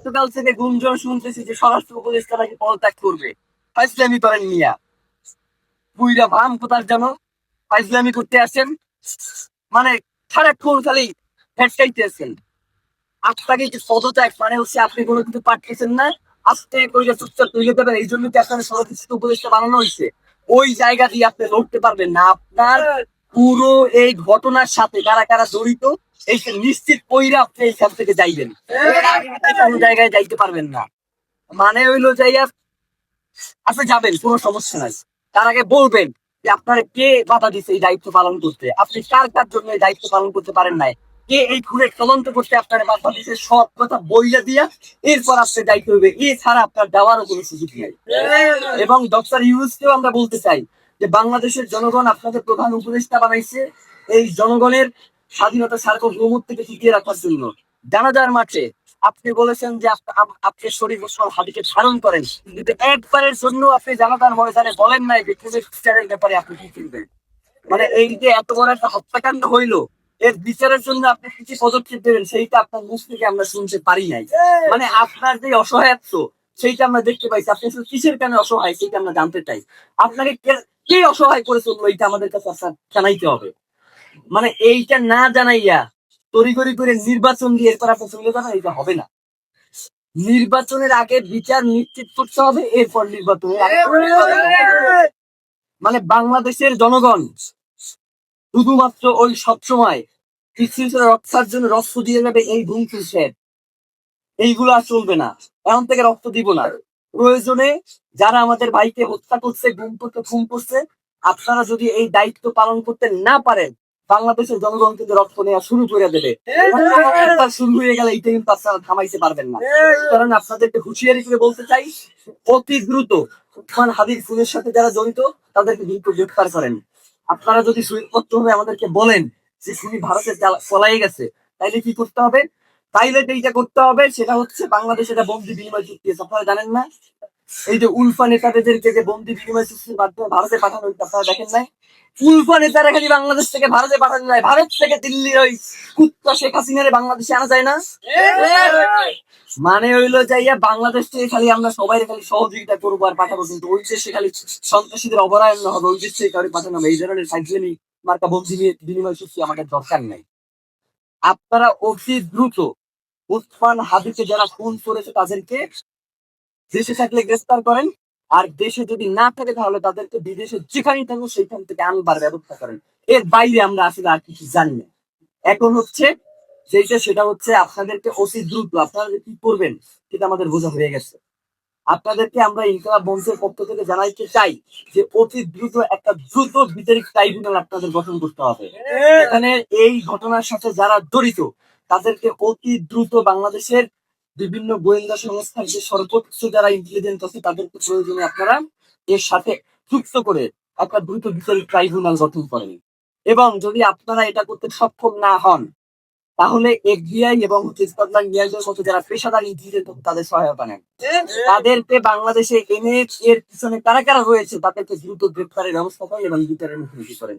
গতকাল থেকে গুঞ্জন শুনতেছি যে স্বরাষ্ট্র উপদেষ্টা নাকি পদত্যাগ করবে। ফাইজলামি করেন মিয়া, বুইরা ভাম কোথার যেন ফাইজলামি করতে আসেন। মানে সারাক্ষণ খালি ফেটকাইতেছেন। আপনাকে যে পদত্যাগ মানে হচ্ছে আপনি কোনো কিছু পাঠতেছেন না, আস্তে করে চুপচাপ তুলে দেবেন। এই জন্য কি আপনার স্বরাষ্ট্র উপদেষ্টা বানানো হয়েছে? ওই জায়গা দিয়ে আপনি লড়তে পারবেন না। আপনার পুরো এই ঘটনার সাথে কারা কারা জড়িত এই নিশ্চিত কইরা আপনি এইখান থেকে যাইবেন, কোনো জায়গায় যাইতে পারবেন না। মানে হইলো যাইয়া আপনি যাবেন, কোনো সমস্যা নাই। তার আগে বলবেন যে আপনারা কে বাধা দিচ্ছে এই দায়িত্ব পালন করতে, আপনি কার কার জন্য এই দায়িত্ব পালন করতে পারেন নাই, কে এই খুনের তদন্ত করতে আপনার বাধা দিচ্ছে, সব কথা বইলা দিয়া এরপর আপনার দায়িত্ব হবে। এছাড়া আপনার দেওয়ারও কোনো সুযোগ নেই। এবং ডক্টর ইউনূসকেও আমরা বলতে চাই যে বাংলাদেশের জনগণ আপনাদের প্রধান উপদেষ্টা বানাইছে এই জনগণের স্বাধীনতা সার্বভৌমত্বকে টিকিয়ে রাখার জন্য। জানাজার মাঠে আপনি বলেছেন যে আপনি শরীফ ওসমান হাদিকে ধারণ করেন, কিন্তু একবারের জন্য আপনি জানাজার ময়দানে বলেন নাই যে খুনের বিচারের ব্যাপারে আপনি কি করবেন। মানে এই যে এত বড় একটা হত্যাকাণ্ড হইলো, এর বিচারের জন্য আপনি কি কি পদক্ষেপ দেবেন সেইটা আপনার মুখ থেকে আমরা শুনতে পারি নাই। মানে আপনার যে অসহায়ত্ব সেইটা আমরা দেখতে পাইছি। আপনি আসলে কিসের কেন অসহায় সেইটা আমরা জানতে চাই। আপনাকে কে অসহায় করে চললো এইটা আমাদের কাছে আপনার জানাইতে হবে। মানে এইটা না জানাইয়া তড়িঘড়ি করে নির্বাচন দিয়ে এরপর আপনি চলে যাবেন, এটা হবে না। নির্বাচনের আগে বিচার নিশ্চিত করতে হবে, এরপর নির্বাচনের আগে মানে বাংলাদেশের জনগণ শুধুমাত্র ওই সবসময় শৃঙ্খলা রক্ষার জন্য রক্ত দিয়ে যাবে এই ধুমফিসের, এইগুলো আর চলবে না। এখন থেকে রক্ত দিব না। প্রয়োজনে যারা আমাদের ভাইকে হত্যা করছে, গুম করতে খুন করছে, আপনারা যদি এই দায়িত্ব পালন করতে না পারেন, বাংলাদেশের জনগণ কিন্তু রক্ত নেওয়া শুরু করে দেবে। শুরু হয়ে গেলে এইটা কিন্তু আপনারা থামাইতে পারবেন না। কারণ আপনাদেরকে হুঁশিয়ারি করে বলতে চাই, অতি দ্রুত উসমান হাদির খুনের সাথে যারা জড়িত তাদেরকে দ্রুত গ্রেফতার করেন। আপনারা যদি সুইপত্র হয়ে আমাদেরকে বলেন যে খুনি ভারতে পলাই গেছে, তাইলে কি করতে হবে? তাইলে এইটা করতে হবে, সেটা হচ্ছে বাংলাদেশে একটা বন্দি বিনিময় চুক্তি আছে, আপনারা জানেন না? এই যে উলফা নেতাদেরকে যে বন্দি বিনিময় চুক্তির মাধ্যমে ভারতে পাঠানো হয়েছে, আপনারা দেখেন নাই? উলফা নেতারা খালি বাংলাদেশ থেকে ভারতে পাঠানো যায়, ভারত থেকে দিল্লির ওই কুত্তা শেখ হাসিনারে বাংলাদেশে আনা যায় না। মানে হইলো যাইয়া বাংলাদেশ থেকে খালি আমরা সবাই খালি সহযোগিতা করবো আর পাঠাবো, কিন্তু ওই দেশে খালি সন্ত্রাসীদের অবরায়ন হবে, ওই দেশ থেকে কাউকে পাঠানো হবে। এই ধরনের ফাইজলামি মার্কা বন্দি বিনিময় চুক্তি আমাদের দরকার নাই। আপনারা অতি দ্রুত উসমান হাদিকে যারা খুন করেছে তাদেরকে দেশে থাকলে গ্রেফতার করেন, আর দেশে যদি না থাকে তাহলে তাদেরকে বিদেশে যেখানেই থাকুক সেখান থেকে আনবার ব্যবস্থা করেন। এর বাইরে আমরা আসলে আর কিছু জানি না। এখন হচ্ছে সেটা হচ্ছে আপনাদেরকে অতি দ্রুত আপনারা কি করবেন সেটা আমাদের বোঝা হয়ে গেছে। আপনাদেরকে আমরা ইনকলাব মঞ্চের পক্ষ থেকে জানাইতে চাই যে অতি দ্রুত একটা দ্রুত বিচারিক ট্রাইব্যুনাল আপনাদের গঠন করতে হবে। এখানে এই ঘটনার সাথে যারা জড়িত তাদেরকে অতি দ্রুত বাংলাদেশের বিভিন্ন গোয়েন্দা সংস্থার যে সর্বোচ্চ যারা ইন্টেলিজেন্স আছে তাদেরকে প্রয়োজনে আপনারা এর সাথে যুক্ত করে একটা দ্রুত বিচারিক ট্রাইব্যুনাল গঠন করেন। এবং যদি আপনারা এটা করতে সক্ষম না হন তাহলে এফবিআই এবং স্কটল্যান্ড ইয়ার্ডের মতো যারা পেশাদার ইন্টেলিজেন্স তাদের সহায়তা নেন, তাদেরকে বাংলাদেশে এনে এর পিছনে কারা কারা রয়েছে তাদেরকে দ্রুত গ্রেফতারের ব্যবস্থা করেন এবং বিচারের মুখোমুখি করেন।